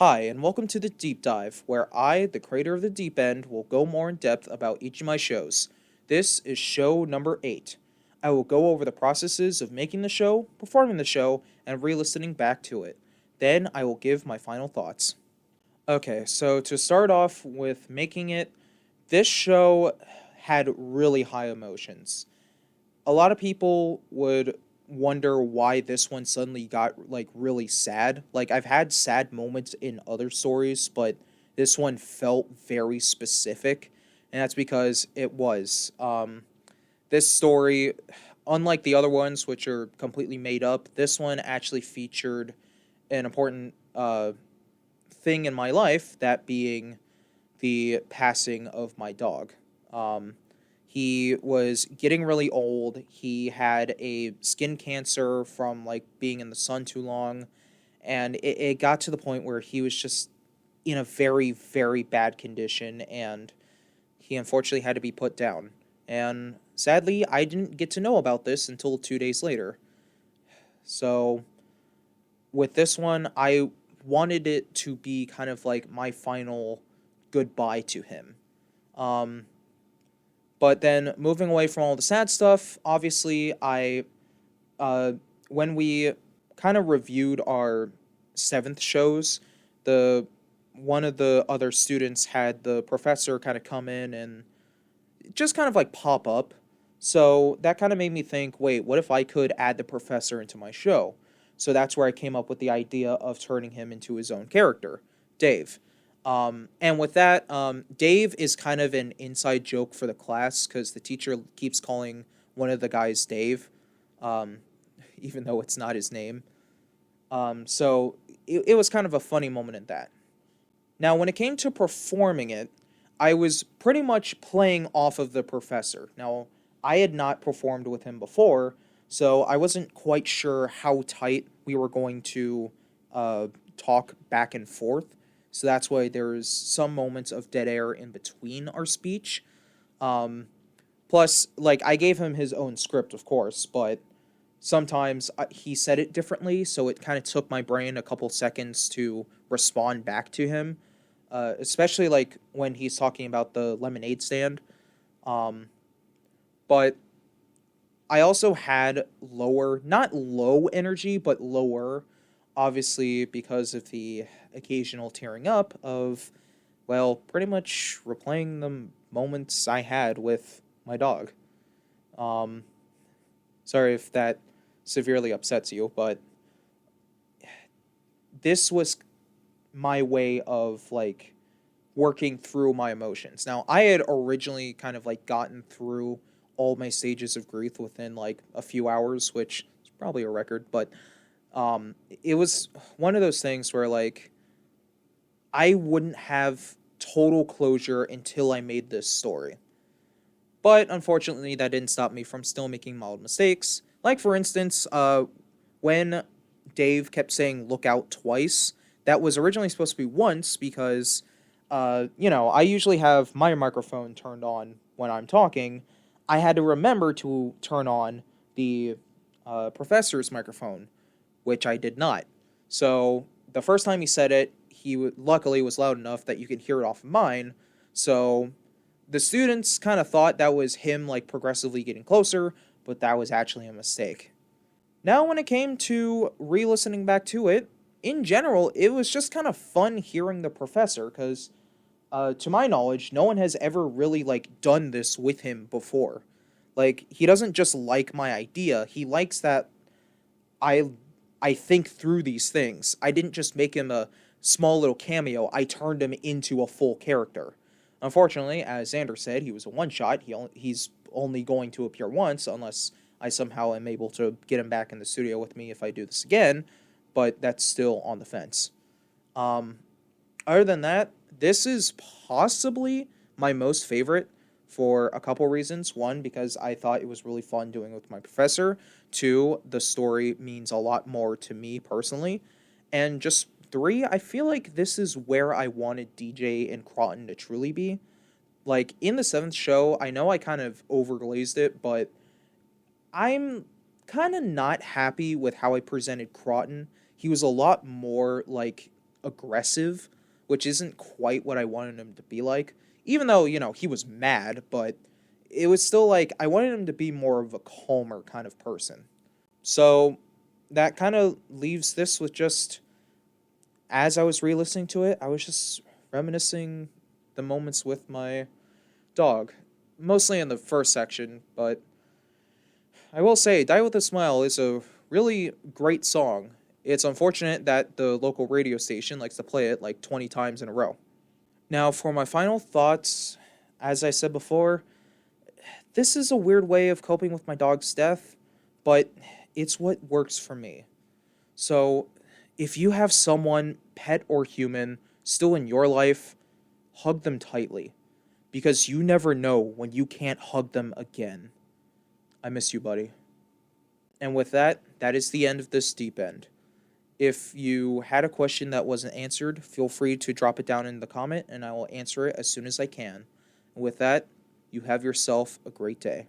Hi, and welcome to the Deep Dive, where I, the creator of the Deep End, will go more in depth about each of my shows. This is show number 8. I will go over the processes of making the show, performing the show, and re listening back to it. Then I will give my final thoughts. Okay, so to start off with making it, this show had really high emotions. A lot of people would wonder why this one suddenly got like really sad. Like I've had sad moments in other stories, but this one felt very specific, and that's because it was this story, unlike the other ones which are completely made up, this one actually featured an important thing in my life, that being the passing of my dog. Um, he was getting really old. He had a skin cancer from like being in the sun too long, and it got to the point where he was just in a very, very bad condition, and he unfortunately had to be put down. And sadly, I didn't get to know about this until 2 days later. So, with this one, I wanted it to be kind of like my final goodbye to him. Um, but then moving away from all the sad stuff, obviously, uh, when we kind of reviewed our seventh shows, the one of the other students had the professor kind of come in and just kind of like pop up. So that kind of made me think, wait, what if I could add the professor into my show? So that's where I came up with the idea of turning him into his own character, Dave. And with that, Dave is kind of an inside joke for the class because the teacher keeps calling one of the guys Dave, um, even though it's not his name. So it was kind of a funny moment in that. Now, when it came to performing it, I was pretty much playing off of the professor. Now, I had not performed with him before, so I wasn't quite sure how tight we were going to uh, talk back and forth. So that's why there's some moments of dead air in between our speech. Um, Plus, like, I gave him his own script, of course, but sometimes he said it differently, so it kind of took my brain a couple seconds to respond back to him, especially like when he's talking about the lemonade stand. Um, but I also had lower, not low energy, but lower, obviously because of the occasional tearing up of, well, pretty much replaying the moments I had with my dog. Um, Sorry if that severely upsets you, but this was my way of like working through my emotions. Now, I had originally kind of like gotten through all my stages of grief within like a few hours, which is probably a record, but it was one of those things where like I wouldn't have total closure until I made this story. But unfortunately, that didn't stop me from still making mild mistakes. Like, for instance, when Dave kept saying look out twice, that was originally supposed to be once because, I usually have my microphone turned on when I'm talking. I had to remember to turn on the professor's microphone, which I did not. So the first time he said it, luckily was loud enough that you could hear it off of mine. So the students kind of thought that was him like progressively getting closer, but that was actually a mistake. Now, when it came to re listening back to it, in general, it was just kind of fun hearing the professor because, to my knowledge, no one has ever really like done this with him before. Like, he doesn't just like my idea, he likes that I I think through these things. I didn't just make him a small little cameo. I turned him into a full character. Unfortunately, as Xander said, he was a one shot. He's only going to appear once unless I somehow am able to get him back in the studio with me if I do this again, but that's still on the fence. Um, Other than that, this is possibly my most favorite for a couple reasons. One, because I thought it was really fun doing it with my professor. Two, the story means a lot more to me personally. And just three, I feel like this is where I wanted DJ and Croton to truly be. Like in the seventh show, I know I kind of overglazed it, but I'm kind of not happy with how I presented Croton. He was a lot more like aggressive, which isn't quite what I wanted him to be like. Even though, he was mad, but it was still like I wanted him to be more of a calmer kind of person. So that kind of leaves this with just, as I was re-listening to it, I was just reminiscing the moments with my dog, mostly in the first section, but I will say Die With a Smile is a really great song. It's unfortunate that the local radio station likes to play it like 20 times in a row. Now, for my final thoughts, as I said before, this is a weird way of coping with my dog's death, but it's what works for me. So, if you have someone, pet or human, still in your life, hug them tightly, because you never know when you can't hug them again. I miss you, buddy. And with that, that is the end of this deep end. If you had a question that wasn't answered, feel free to drop it down in the comment and I will answer it as soon as I can. And with that, you have yourself a great day.